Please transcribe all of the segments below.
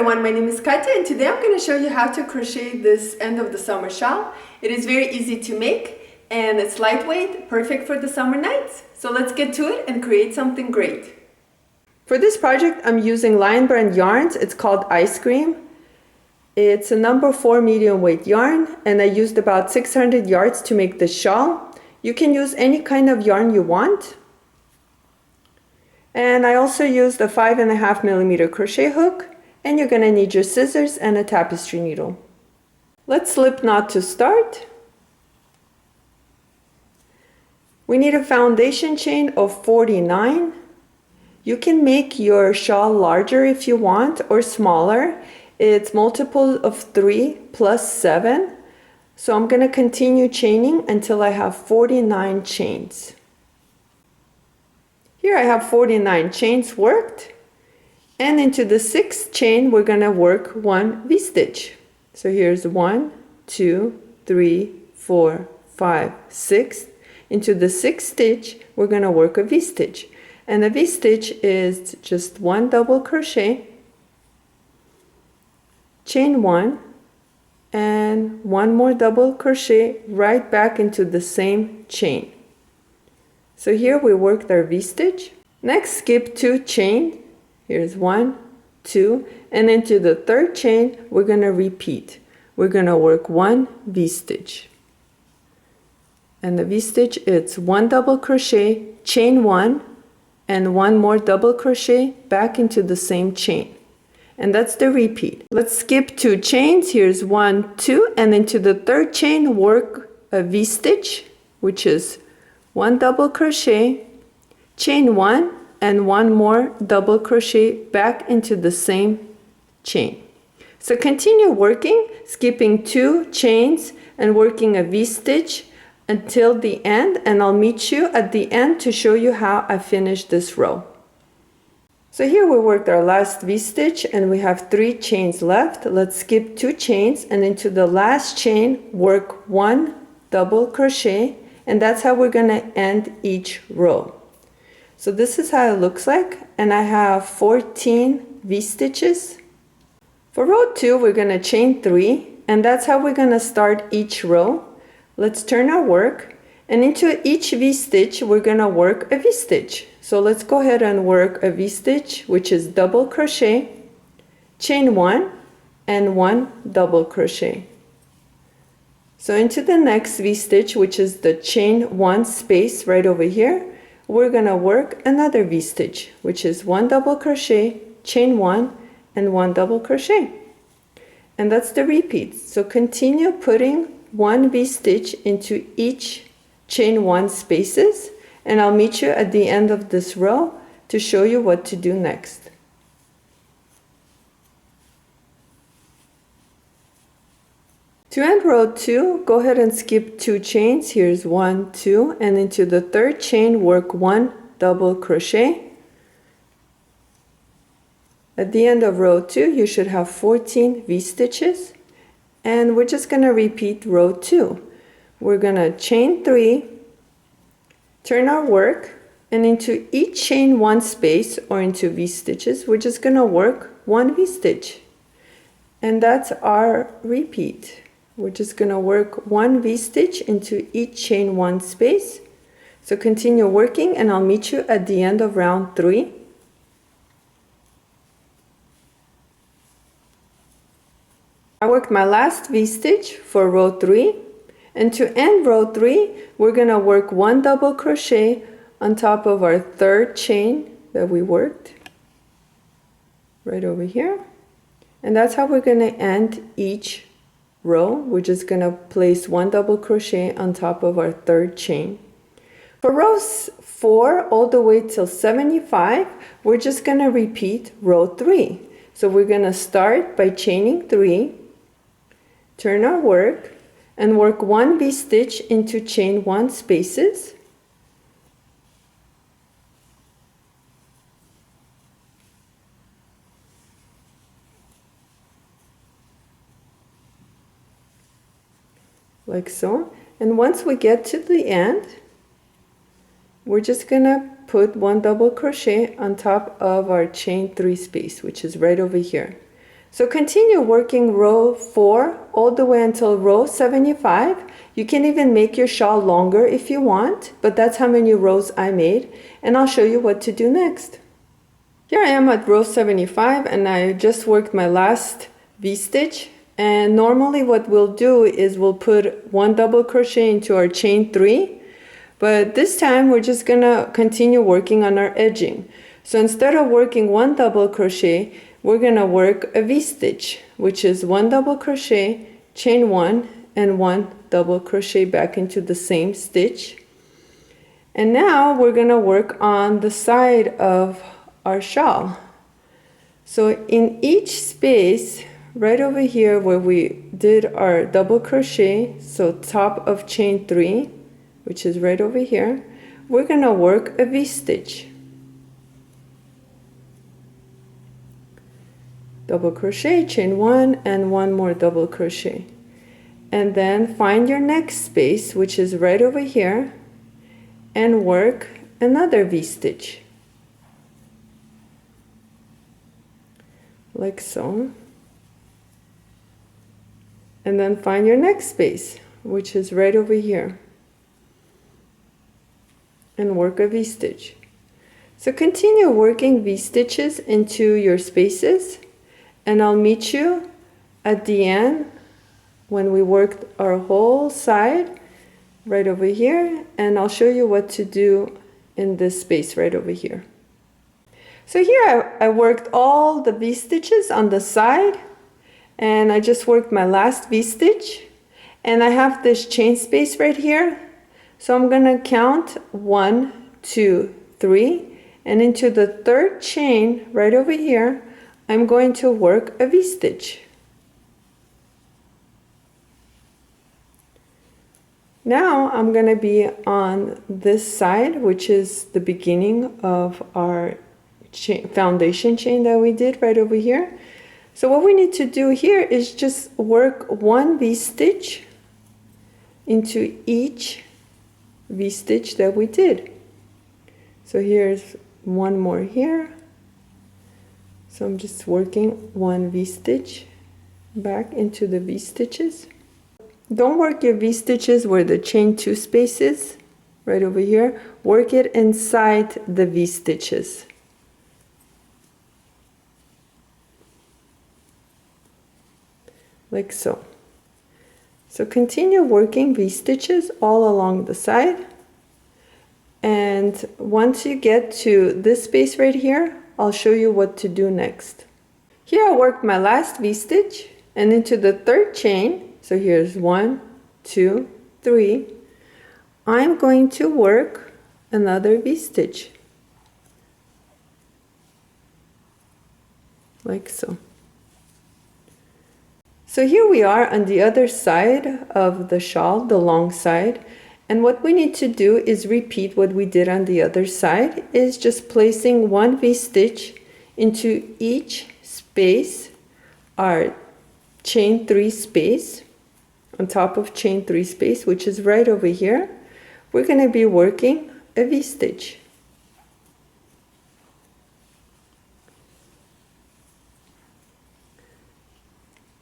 everyone, my name is Katya and today I'm going to show you how to crochet this end of the summer shawl. It is very easy to make and it's lightweight, perfect for the summer nights. So let's get to it and create something great. For this project I'm using Lion Brand yarns. It's called Ice Cream. It's a number 4 medium weight yarn and I used about 600 yards to make the shawl. You can use any kind of yarn you want. And I also used a 5.5mm crochet hook, and you're going to need your scissors and a tapestry needle. Let's slip knot to start. We need a foundation chain of 49. You can make your shawl larger if you want or smaller. It's multiple of 3 plus 7. So I'm going to continue chaining until I have 49 chains. Here I have 49 chains worked, and into the 6th chain we're going to work 1 V-stitch. So here's 1, 2, 3, 4, 5, 6. Into the 6th stitch we're going to work a V-stitch, and a V-stitch is just 1 double crochet, chain 1, and 1 more double crochet right back into the same chain. So here we worked our V-stitch. Next, skip 2 chain. Here's 1, 2, and into the 3rd chain we're going to repeat. We're going to work 1 V-stitch. And the V-stitch, it's 1 double crochet, chain 1, and 1 more double crochet back into the same chain. And that's the repeat. Let's skip 2 chains. Here's 1, 2, and into the 3rd chain work a V-stitch, which is 1 double crochet, chain 1, and 1 more double crochet back into the same chain. So continue working, skipping 2 chains and working a V-stitch until the end, and I'll meet you at the end to show you how I finished this row. So here we worked our last V-stitch and we have 3 chains left. Let's skip 2 chains and into the last chain work 1 double crochet, and that's how we're going to end each row. So this is how it looks like, and I have 14 V-stitches. For row 2 we're going to chain 3, and that's how we're going to start each row. Let's turn our work, and into each V-stitch we're going to work a V-stitch. So let's go ahead and work a V-stitch, which is double crochet, chain 1, and 1 double crochet. So into the next V-stitch, which is the chain 1 space right over here, we're going to work another V-stitch, which is 1 double crochet, chain 1, and 1 double crochet. And that's the repeat. So continue putting 1 V-stitch into each chain 1 spaces, and I'll meet you at the end of this row to show you what to do next. To end row 2, go ahead and skip 2 chains. Here's 1, 2, and into the 3rd chain work 1 double crochet. At the end of row 2 you should have 14 V-stitches, and we're just going to repeat row 2. We're going to chain 3, turn our work, and into each chain 1 space or into V-stitches we're just going to work 1 V-stitch, and that's our repeat. We're just going to work 1 V-stitch into each chain 1 space. So continue working and I'll meet you at the end of round 3. I worked my last V-stitch for row 3, and to end row 3 we're going to work 1 double crochet on top of our 3rd chain that we worked right over here, and that's how we're going to end each row. We're just going to place 1 double crochet on top of our 3rd chain. For rows 4 all the way till 75 we're just going to repeat row 3. So we're going to start by chaining 3, turn our work, and work 1 V-stitch into chain 1 spaces. Like so, and once we get to the end we're just gonna put 1 double crochet on top of our chain 3 space, which is right over here. So continue working row 4 all the way until row 75. You can even make your shawl longer if you want, but that's how many rows I made, and I'll show you what to do next. Here I am at row 75 and I just worked my last V-stitch, and normally what we'll do is we'll put 1 double crochet into our chain 3, but this time we're just gonna continue working on our edging. So instead of working 1 double crochet, we're gonna work a V-stitch, which is 1 double crochet, chain 1, and 1 double crochet back into the same stitch. And now we're gonna work on the side of our shawl. So in each space, right over here where we did our double crochet, so top of chain 3, which is right over here, we're gonna work a V-stitch. Double crochet, chain 1, and 1 more double crochet. And then find your next space, which is right over here, and work another V-stitch. Like so. And then find your next space, which is right over here, and work a V-stitch. So continue working V-stitches into your spaces, and I'll meet you at the end when we worked our whole side right over here, and I'll show you what to do in this space right over here. So here I worked all the V-stitches on the side, and I just worked my last V-stitch, and I have this chain space right here, so I'm gonna count 1, 2, 3, and into the third chain right over here I'm going to work a V-stitch. Now I'm going to be on this side, which is the beginning of our foundation chain that we did right over here. So what we need to do here is just work 1 V-stitch into each V-stitch that we did. So here's 1 more here. So I'm just working 1 V-stitch back into the V-stitches. Don't work your V-stitches where the chain 2 space is, right over here. Work it inside the V-stitches. Like so. So continue working V-stitches all along the side. And once you get to this space right here, I'll show you what to do next. Here I worked my last V-stitch and into the third chain, so here's 1, 2, 3, I'm going to work another V-stitch. Like so. So here we are on the other side of the shawl, the long side. And what we need to do is repeat what we did on the other side, is just placing 1 V-stitch into each space, our chain 3 space, on top of chain 3 space, which is right over here. We're going to be working a V-stitch.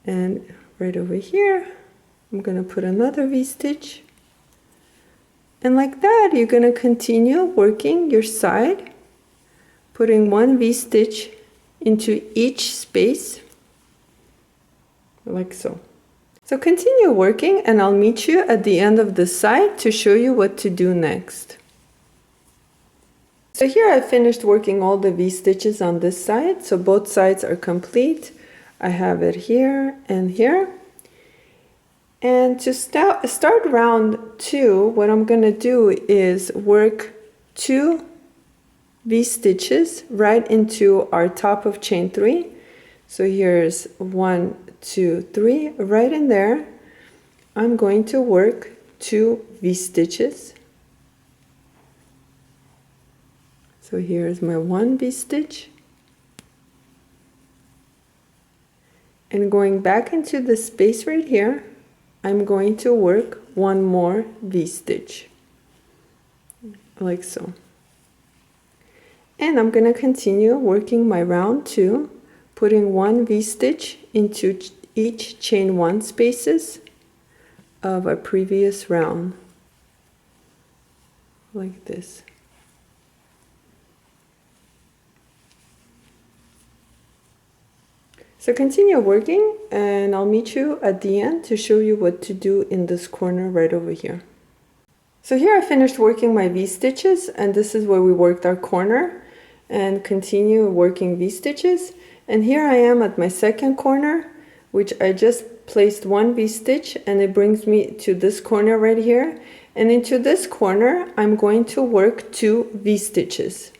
And right over here, I'm going to put another V-stitch. And like that, you're going to continue working your side, putting 1 V-stitch into each space, like so. So continue working, and I'll meet you at the end of the side to show you what to do next. So here I finished working all the V-stitches on this side, so both sides are complete. I have it here and here. And to start round 2, what I'm going to do is work 2 V-stitches right into our top of chain 3. So here's 1, 2, 3, right in there. I'm going to work 2 V-stitches. So here's my 1 V-stitch. And going back into the space right here, I'm going to work 1 more V-stitch, like so. And I'm going to continue working my round 2, putting one V-stitch into each chain 1 spaces of a previous round, like this. So continue working, and I'll meet you at the end to show you what to do in this corner right over here. So here I finished working my V-stitches, and this is where we worked our corner, and continue working V-stitches. And here I am at my second corner, which I just placed one V-stitch, and it brings me to this corner right here. And into this corner, I'm going to work 2 V-stitches.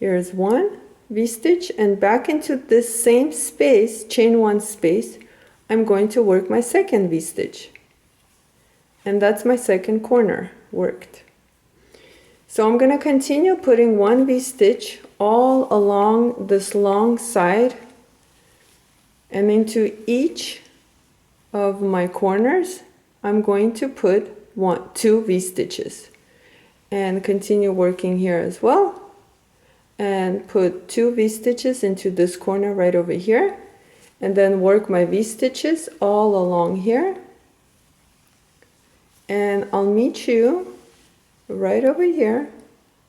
Here's one V-stitch, and back into this same space, chain 1 space, I'm going to work my second V-stitch. And that's my second corner worked. So I'm going to continue putting one V-stitch all along this long side and into each of my corners I'm going to put 2 V-stitches, and continue working here as well, and put 2 V-stitches into this corner right over here, and then work my V-stitches all along here, and I'll meet you right over here.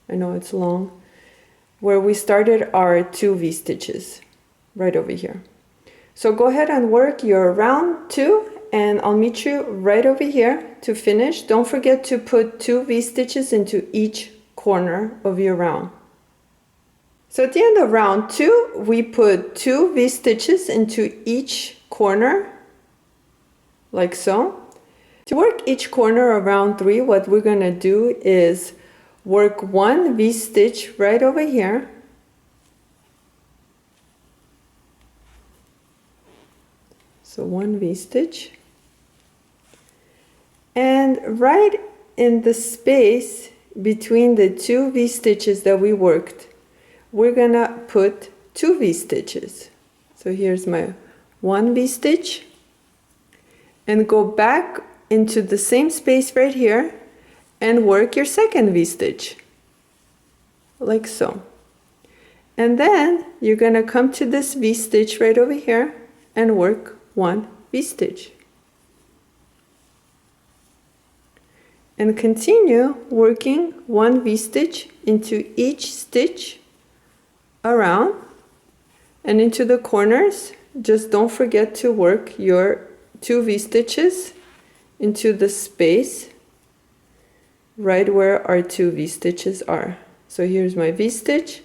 I know it's long, where we started our 2 V-stitches right over here. So go ahead and work your round 2, and I'll meet you right over here to finish. Don't forget to put 2 V-stitches into each corner of your round. So at the end of round 2, we put 2 V-stitches into each corner, like so. To work each corner of round 3, what we're going to do is work 1 V-stitch right over here. So 1 V-stitch. And right in the space between the 2 V-stitches that we worked, we're gonna put 2 V-stitches. So here's my 1 V-stitch, and go back into the same space right here and work your second V-stitch, like so. And then you're gonna come to this V-stitch right over here and work 1 V-stitch. And continue working 1 V-stitch into each stitch around and into the corners. Just don't forget to work your 2 V-stitches into the space right where our 2 V-stitches are. So here's my V-stitch.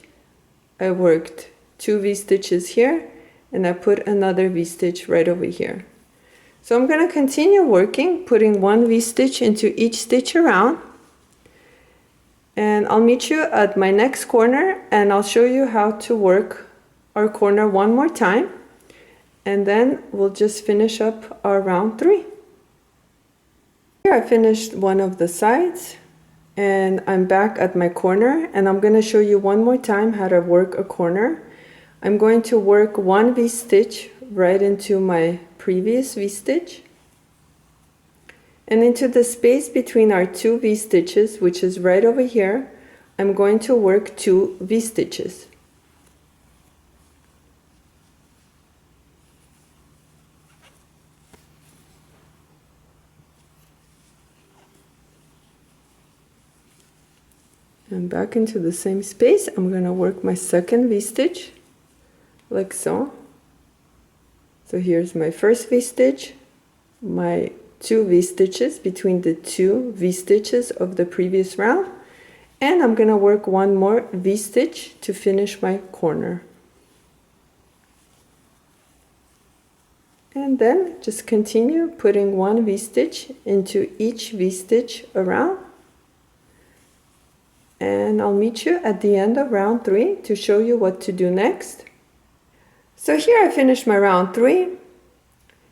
I worked 2 V-stitches here, and I put another V-stitch right over here. So I'm going to continue working, putting 1 V-stitch into each stitch around, and I'll meet you at my next corner, and I'll show you how to work our corner one more time, and then we'll just finish up our round 3. Here I finished one of the sides, and I'm back at my corner, and I'm going to show you one more time how to work a corner. I'm going to work 1 V-stitch right into my previous V-stitch, and into the space between our 2 V-stitches, which is right over here, I'm going to work 2 V-stitches. And back into the same space, I'm going to work my second V-stitch, like so. So here's my first V-stitch, my 2 V-stitches between the 2 V-stitches of the previous round, and I'm going to work 1 more V-stitch to finish my corner. And then just continue putting 1 V-stitch into each V-stitch around. And I'll meet you at the end of round 3 to show you what to do next. So here I finished my round 3,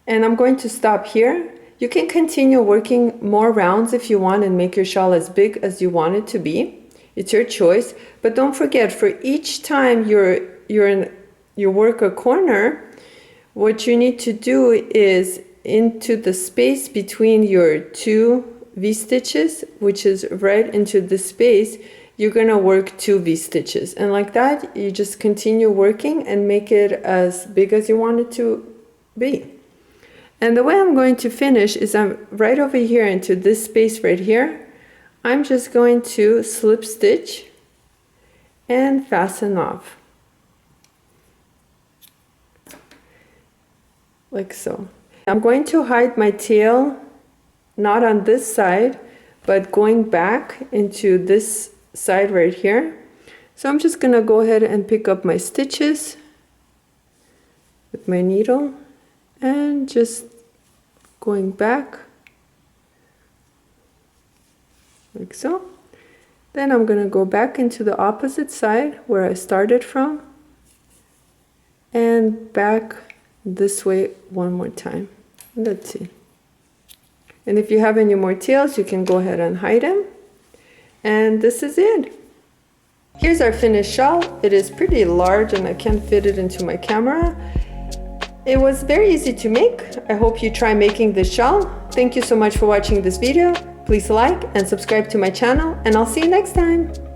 and I'm going to stop here. You can continue working more rounds if you want and make your shawl as big as you want it to be. It's your choice, but don't forget, for each time you work a corner, what you need to do is into the space between your 2 V-stitches, which is right into the space, you're gonna work 2 V-stitches, and like that you just continue working and make it as big as you want it to be. And the way I'm going to finish is I'm right over here into this space right here. I'm just going to slip stitch and fasten off like so. I'm going to hide my tail not on this side but going back into this side right here. So I'm just gonna go ahead and pick up my stitches with my needle and just going back like so. Then I'm gonna go back into the opposite side where I started from and back this way one more time. Let's see. And if you have any more tails, you can go ahead and hide them. And this is it. Here's our finished shawl. It is pretty large and I can't fit it into my camera. It was very easy to make. I hope you try making this shawl. Thank you so much for watching this video. Please like and subscribe to my channel, and I'll see you next time.